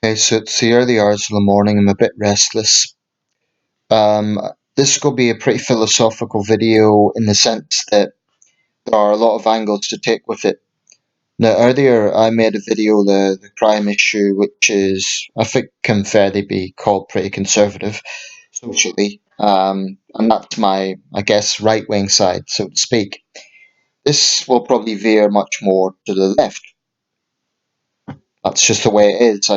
Okay, so it's the early hours of the morning. I'm a bit restless. Um, this is going to be a pretty philosophical video in the sense that there are a lot of angles to take with it. Now, earlier I made a video, the crime issue, which is, I think, can fairly be called pretty conservative socially. And that's my, I guess, right wing side, so to speak. This will probably veer much more to the left. That's just the way it is.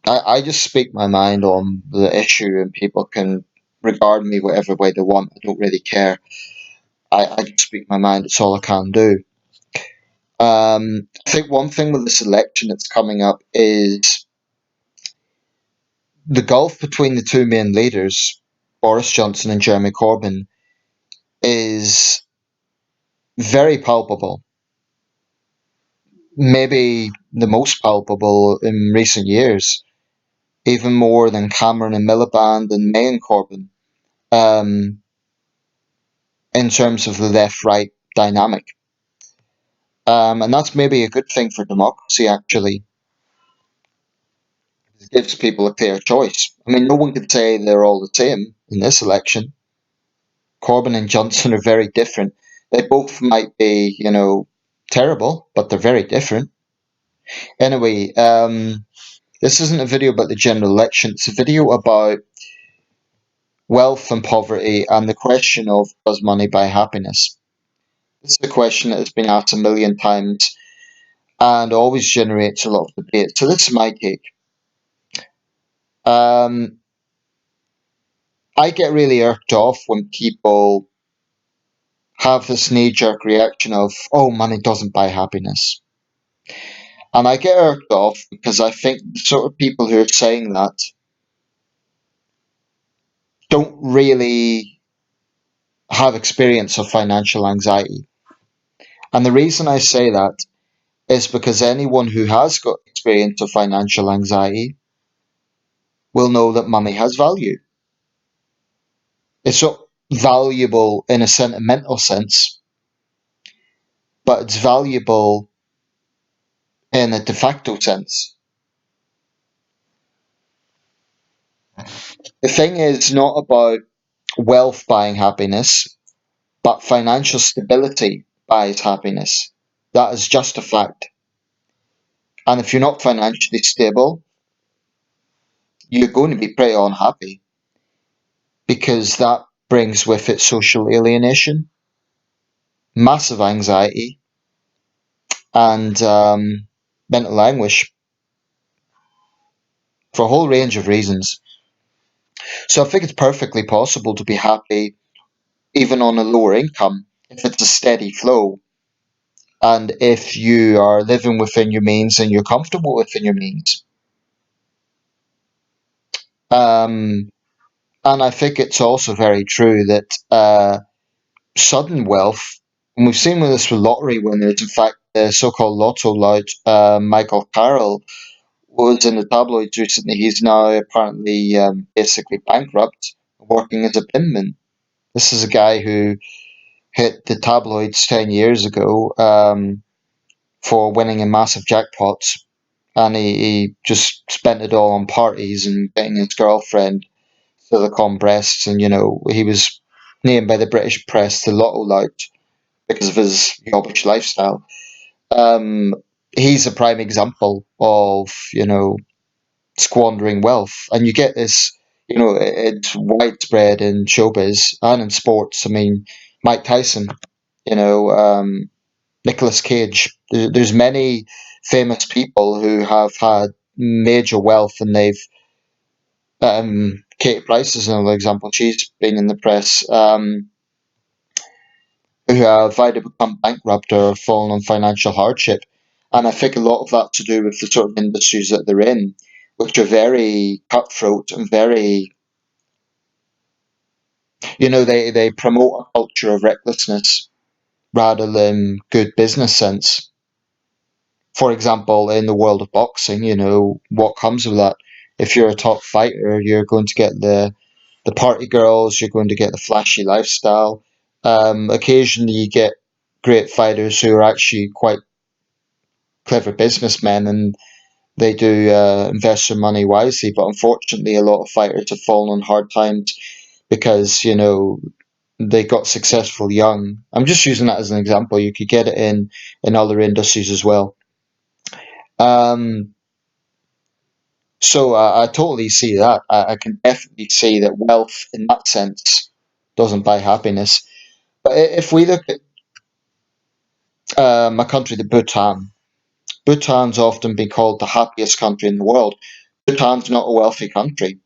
I just speak my mind on the issue, and people can regard me whatever way they want. I don't really care. I just speak my mind. It's all I can do. I think one thing with this election that's coming up is the gulf between the two main leaders, Boris Johnson and Jeremy Corbyn, is very palpable. Maybe the most palpable in recent years, even more than Cameron and Miliband and May and Corbyn. Um, in terms of the left-right dynamic. And that's maybe a good thing for democracy, actually. It gives people a clear choice. I mean, no one could say they're all the same in this election. Corbyn and Johnson are very different. They both might be, terrible, but they're very different. Anyway, this isn't a video about the general election. It's a video about wealth and poverty and the question of does money buy happiness? This is a question that has been asked a million times and always generates a lot of debate. So this is my take. Um, I get really irked off when people have this knee-jerk reaction of, "Oh, money doesn't buy happiness," and I get irked off because I think the sort of people who are saying that don't really have experience of financial anxiety. And the reason I say that is because anyone who has got experience of financial anxiety will know that money has value. It's not valuable in a sentimental sense, but it's valuable in a de facto sense. The thing is not about wealth buying happiness, but financial stability buys happiness. That is just a fact. And if you're not financially stable, you're going to be pretty unhappy because that brings with it social alienation, massive anxiety, and mental anguish for a whole range of reasons. So I think it's perfectly possible to be happy even on a lower income if it's a steady flow and if you are living within your means and you're comfortable within your means. Um, and I think it's also very true that sudden wealth, and we've seen with this with lottery winners, in fact, the so-called lotto lout, Michael Carroll, was in the tabloids recently. He's now apparently basically bankrupt, working as a binman. This is a guy who hit the tabloids 10 years ago for winning in massive jackpots, and he just spent it all on parties and getting his girlfriend silicone breasts, and he was named by the British press the Lotto Lout because of his yobbish lifestyle. Um, he's a prime example of squandering wealth, and you get this. It's widespread in showbiz and in sports. I mean, Mike Tyson. You know, Nicolas Cage. There's many famous people who have had major wealth, and they've Katie Price is another example. She's been in the press. Who have either become bankrupt or fallen on financial hardship, and I think a lot of that to do with the sort of industries that they're in, which are very cutthroat and very, they promote a culture of recklessness rather than good business sense. For example, in the world of boxing, what comes of that? If you're a top fighter, you're going to get the party girls, you're going to get the flashy lifestyle. Occasionally, you get great fighters who are actually quite clever businessmen, and They do invest their money wisely, but unfortunately, a lot of fighters have fallen on hard times because they got successful young. I'm just using that as an example. You could get it in other industries as well. Um, so I totally see that. I can definitely see that wealth, in that sense, doesn't buy happiness. But if we look at a country, the Bhutan, Bhutan's often been called the happiest country in the world. Bhutan's not a wealthy country.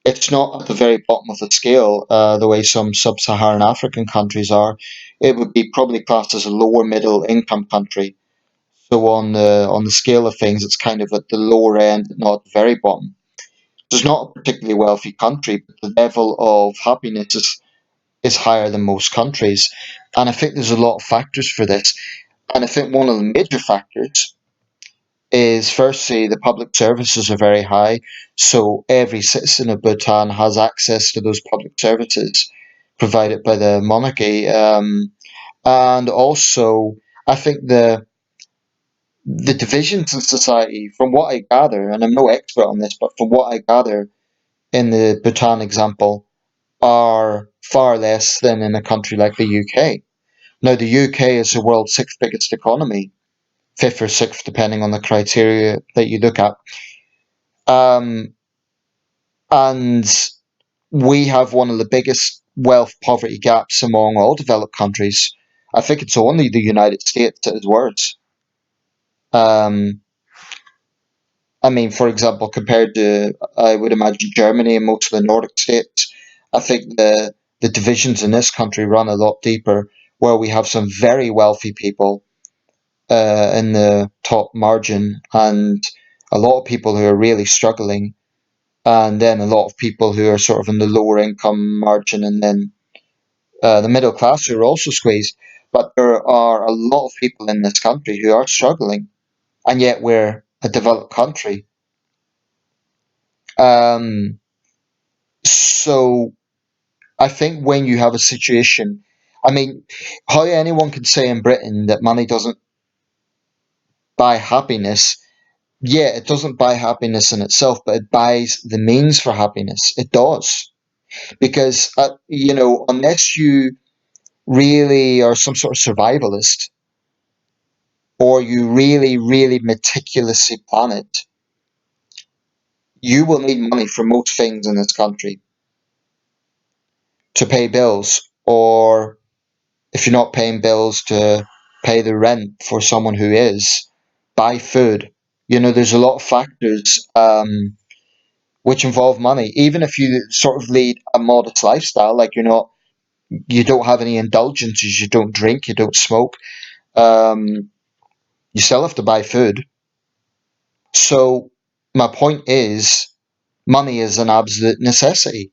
It's not at the very bottom of the scale, the way some sub-Saharan African countries are. It would be probably classed as a lower middle income country. So on the scale of things, it's kind of at the lower end, not at the very bottom. So it's not a particularly wealthy country, but the level of happiness is higher than most countries. And I think there's a lot of factors for this. And I think one of the major factors is firstly the public services are very high, so every citizen of Bhutan has access to those public services provided by the monarchy. And also, I think the divisions in society, from what I gather, and I'm no expert on this, but from what I gather in the Bhutan example, are far less than in a country like the UK. Now, the UK is the world's sixth biggest economy, fifth or sixth, depending on the criteria that you look at. Um, and we have one of the biggest wealth poverty gaps among all developed countries. I think it's only the United States that is worse. Um, I mean, for example, compared to, I would imagine, Germany and most of the Nordic states, I think the divisions in this country run a lot deeper, where we have some very wealthy people in the top margin and a lot of people who are really struggling, and then a lot of people who are sort of in the lower income margin, and then the middle class who are also squeezed. But there are a lot of people in this country who are struggling, and yet we're a developed country. Um, so I think when you have a situation, I mean, how anyone can say in Britain that money doesn't buy happiness, yeah, it doesn't buy happiness in itself, but it buys the means for happiness. It does. Because, unless you really are some sort of survivalist, or you really, really meticulously plan it, you will need money for most things in this country to pay bills, or if you're not paying bills, to pay the rent for someone who is, buy food. There's a lot of factors which involve money. Even if you sort of lead a modest lifestyle, like you don't have any indulgences, you don't drink, you don't smoke, um, you still have to buy food. So my point is, money is an absolute necessity.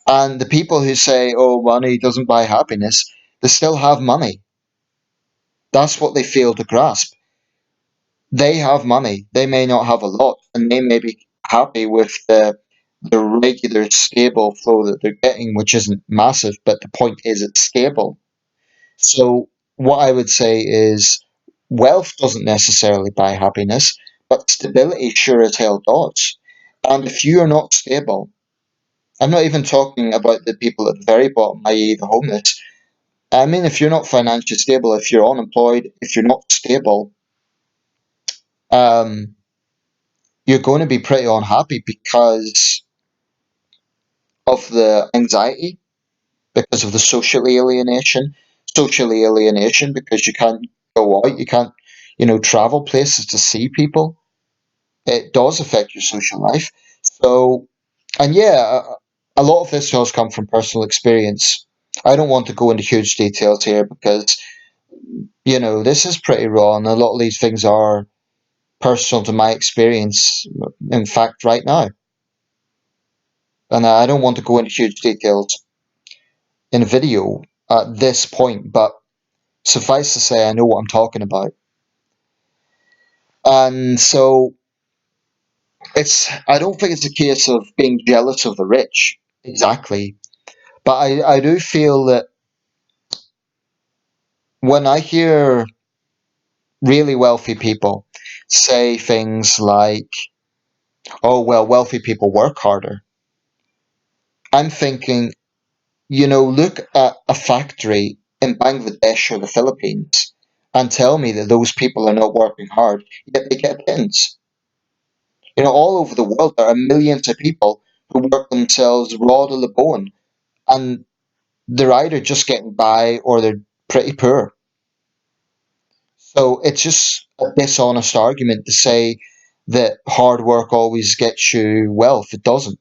And the people who say, "Oh, money doesn't buy happiness," they still have money. That's what they fail to grasp. They have money. They may not have a lot, and they may be happy with the regular stable flow that they're getting, which isn't massive, but the point is it's stable. So what I would say is wealth doesn't necessarily buy happiness, but stability sure as hell does. And if you are not stable, I'm not even talking about the people at the very bottom, i.e., the homeless. I mean, if you're not financially stable, if you're unemployed, if you're not stable, um, you're going to be pretty unhappy because of the anxiety, because of the social alienation because you can't go out, you can't, travel places to see people. It does affect your social life. So, and yeah, a lot of this has come from personal experience. I don't want to go into huge details here because, this is pretty raw and a lot of these things are personal to my experience, in fact, right now. And I don't want to go into huge details in a video at this point, but suffice to say, I know what I'm talking about. And so I don't think it's a case of being jealous of the rich, exactly. But I do feel that when I hear really wealthy people say things like, oh, well, wealthy people work harder. I'm thinking, look at a factory in Bangladesh or the Philippines and tell me that those people are not working hard, yet they get pittance. All over the world, there are millions of people who work themselves raw to the bone, and they're either just getting by or they're pretty poor. So it's just a dishonest argument to say that hard work always gets you wealth. It doesn't.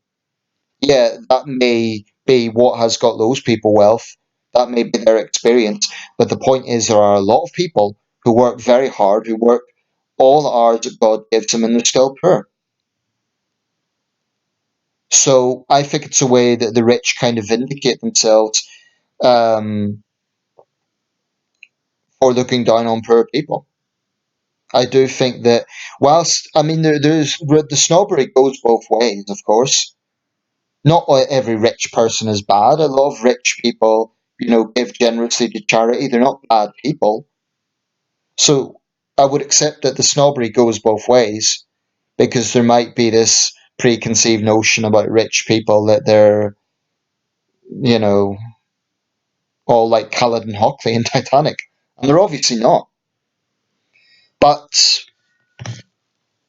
Yeah, that may be what has got those people wealth. That may be their experience. But the point is, there are a lot of people who work very hard, who work all the hours that God gives them, and they're still poor. So I think it's a way that the rich kind of vindicate themselves for looking down on poor people. I do think that whilst, I mean, there's the snobbery goes both ways, of course. Not every rich person is bad. A lot of rich people, give generously to charity. They're not bad people. So I would accept that the snobbery goes both ways because there might be this preconceived notion about rich people that they're, you know, all like Khaled and Hockley in Titanic. And they're obviously not. But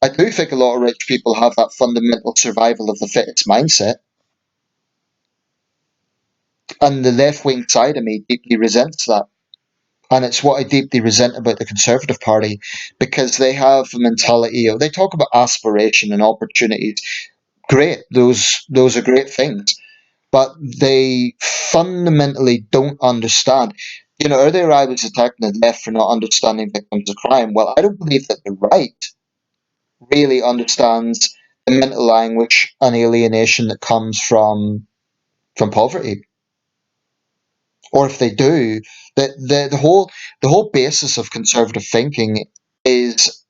I do think a lot of rich people have that fundamental survival of the fittest mindset. And the left wing side of me deeply resents that. And it's what I deeply resent about the Conservative Party because they have a mentality of, they talk about aspiration and opportunities. Great, those are great things. But they fundamentally don't understand. Earlier I was attacking the left for not understanding victims of crime. Well, I don't believe that the right really understands the mental anguish and alienation that comes from poverty. Or if they do, the whole basis of conservative thinking is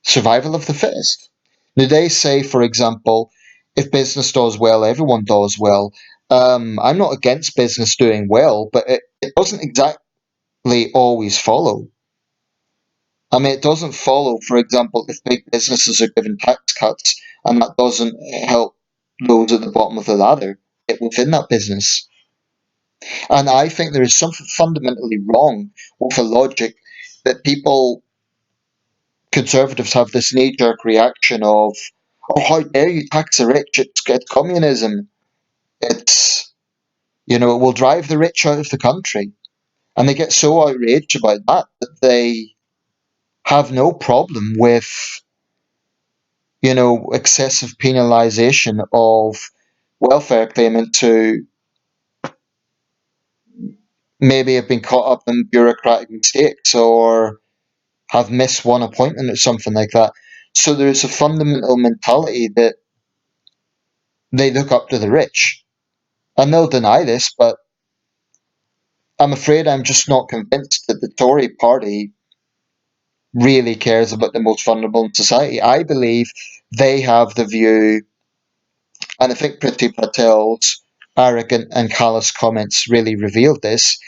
survival of the fittest. Now they say, for example, if business does well, everyone does well. I'm not against business doing well, but it doesn't exactly always follow. I mean, it doesn't follow, for example, if big businesses are given tax cuts and that doesn't help those at the bottom of the ladder get within that business. And I think there is something fundamentally wrong with the logic that conservatives have this knee jerk reaction of, oh, how dare you tax the rich? It's communism. It will drive the rich out of the country. And they get so outraged about that they have no problem with, excessive penalisation of welfare claimants who maybe have been caught up in bureaucratic mistakes or have missed one appointment or something like that. So there's a fundamental mentality that they look up to the rich. And they'll deny this, but I'm afraid I'm just not convinced that the Tory party really cares about the most vulnerable in society. I believe they have the view, and I think Priti Patel's arrogant and callous comments really revealed this.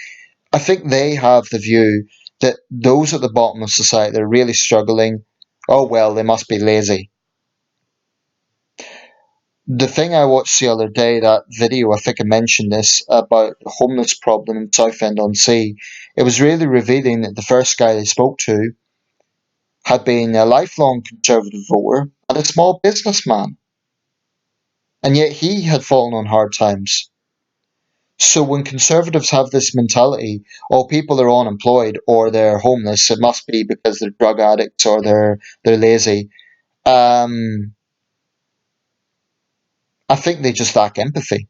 I think they have the view that those at the bottom of society that are really struggling, oh well, they must be lazy. The thing I watched the other day, that video, I think I mentioned this, about the homeless problem in Southend-on-Sea, it was really revealing that the first guy they spoke to had been a lifelong Conservative voter and a small businessman, and yet he had fallen on hard times. So when Conservatives have this mentality, oh, people are unemployed or they're homeless, it must be because they're drug addicts or they're lazy. Um, I think they just lack empathy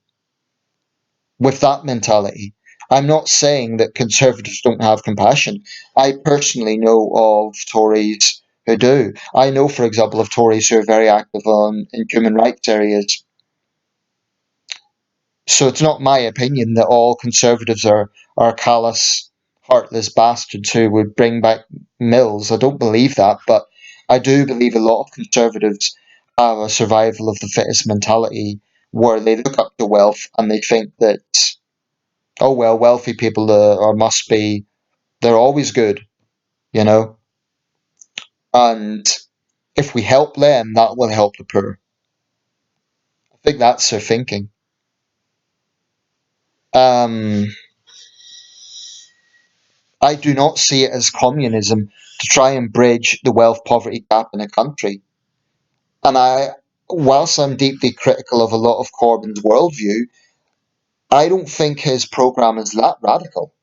with that mentality. I'm not saying that Conservatives don't have compassion. I personally know of Tories who do. I know, for example, of Tories who are very active in human rights areas. So it's not my opinion that all Conservatives are callous, heartless bastards who would bring back mills. I don't believe that, but I do believe a lot of Conservatives have a survival of the fittest mentality where they look up to wealth and they think that, oh well, wealthy people are must be, they're always good. you know? And if we help them, that will help the poor. I think that's their thinking. Um, I do not see it as communism to try and bridge the wealth poverty gap in a country. And whilst I'm deeply critical of a lot of Corbyn's worldview, I don't think his programme is that radical.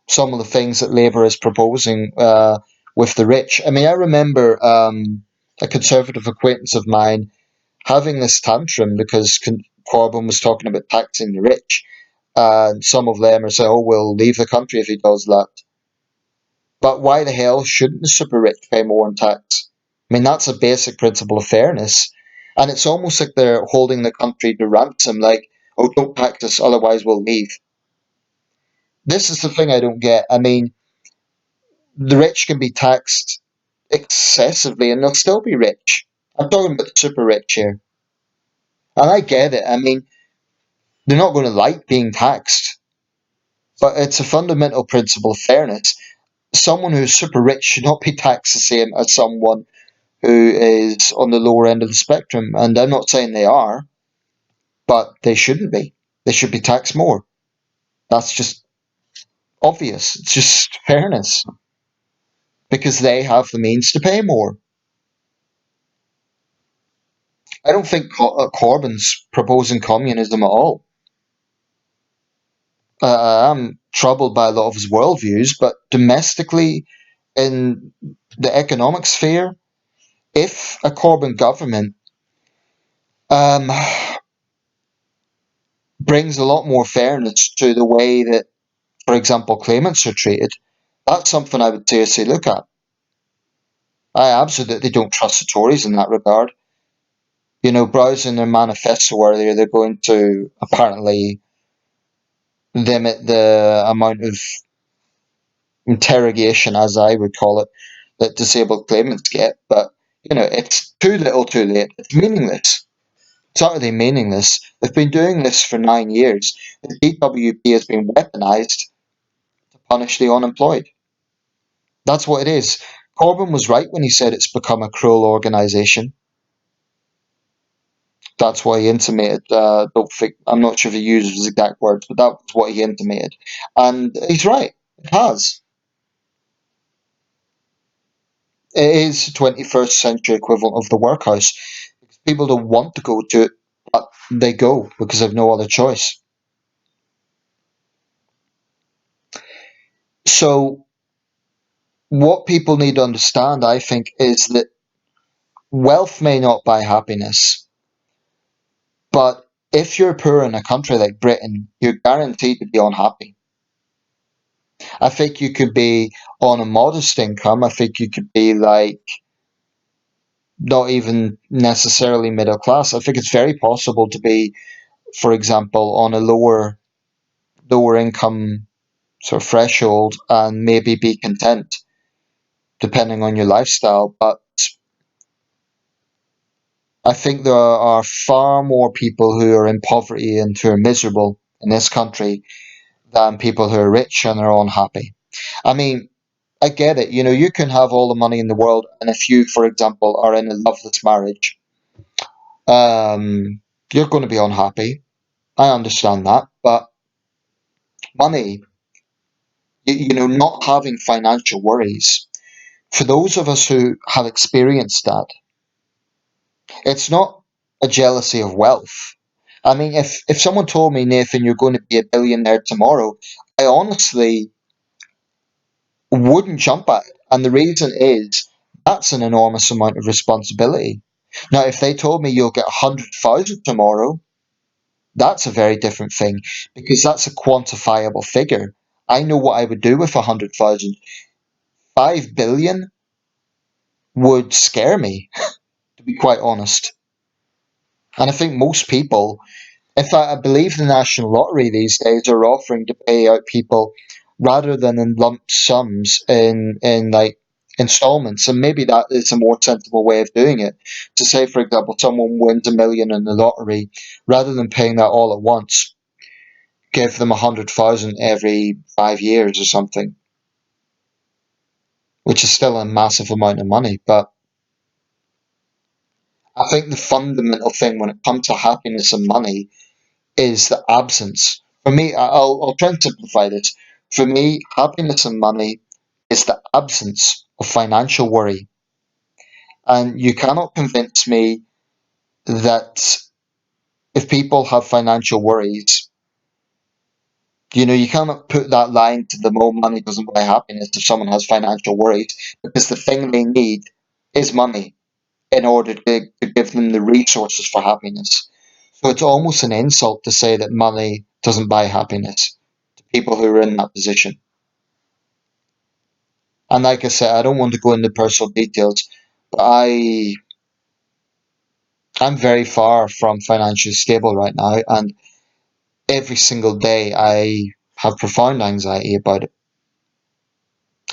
Some of the things that Labour is proposing with the rich. I mean, I remember a Conservative acquaintance of mine having this tantrum because Corbyn was talking about taxing the rich. And some of them are saying, oh, we'll leave the country if he does that. But why the hell shouldn't the super rich pay more in tax? I mean, that's a basic principle of fairness. And it's almost like they're holding the country to ransom, like, oh, don't tax us, otherwise we'll leave. This is the thing I don't get. I mean, the rich can be taxed excessively and they'll still be rich. I'm talking about the super rich here. And I get it. I mean, they're not going to like being taxed, but it's a fundamental principle of fairness. Someone who's super rich should not be taxed the same as someone who is on the lower end of the spectrum. And I'm not saying they are, but they shouldn't be. They should be taxed more. That's just obvious. It's just fairness because they have the means to pay more. I don't think Corbyn's proposing communism at all. I'm troubled by a lot of his worldviews, but domestically, in the economic sphere, if a Corbyn government um, brings a lot more fairness to the way that, for example, claimants are treated, that's something I would seriously look at. I absolutely don't trust the Tories in that regard. You know, browsing their manifesto earlier, they're going to apparently limit the amount of interrogation, as I would call it, that disabled claimants get. But, you know, it's too little too late. It's meaningless. It's utterly meaningless. They've been doing this for 9 years. The DWP has been weaponised to punish the unemployed. That's what it is. Corbyn was right when he said it's become a cruel organisation. That's what he intimated. Don't think, I'm not sure if he used his exact words, but that was what he intimated. And he's right. It has. It is the 21st century equivalent of the workhouse. People don't want to go to it, but they go because they've no other choice. So, what people need to understand, I think, is that wealth may not buy happiness, but if you're poor in a country like Britain, you're guaranteed to be unhappy. I think you could be on a modest income. I think you could be like not even necessarily middle class. I think it's very possible to be, for example, on a lower income sort of threshold and maybe be content depending on your lifestyle. But I think there are far more people who are in poverty and who are miserable in this country than people who are rich and are unhappy. I mean, I get it. You know, you can have all the money in the world, and if you, for example, are in a loveless marriage, um, you're going to be unhappy. I understand that, but money, you know, not having financial worries, for those of us who have experienced that, it's not a jealousy of wealth. I mean, if someone told me, Nathan, you're going to be a billionaire tomorrow, I honestly wouldn't jump at it. And the reason is that's an enormous amount of responsibility. Now, if they told me you'll get 100,000 tomorrow, that's a very different thing because that's a quantifiable figure. I know what I would do with 100,000. 5 billion would scare me, to be quite honest. And I think most people, in fact, I believe the National Lottery these days are offering to pay out people rather than in lump sums in like installments. And maybe that is a more sensible way of doing it. To say, for example, someone wins 1 million in the lottery, rather than paying that all at once, give them 100,000 every 5 years or something. which is still a massive amount of money. But I think the fundamental thing when it comes to happiness and money is the absence. For me, I'll try and simplify this. For me, happiness and money is the absence of financial worry. And you cannot convince me that if people have financial worries, you cannot put that line to the more money doesn't buy happiness if someone has financial worries, because the thing they need is money in order to give them the resources for happiness. So it's almost an insult to say that money doesn't buy happiness to people who are in that position. And like I said, I don't want to go into personal details, but I'm very far from financially stable right now, and every single day I have profound anxiety about it.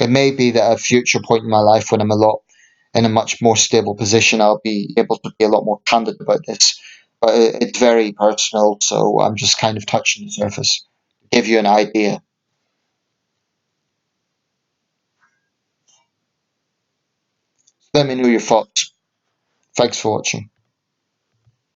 It may be that at a future point in my life when I'm in a much more stable position, I'll be able to be a lot more candid about this. But it's very personal, so I'm just kind of touching the surface to give you an idea. Let me know your thoughts. Thanks for watching.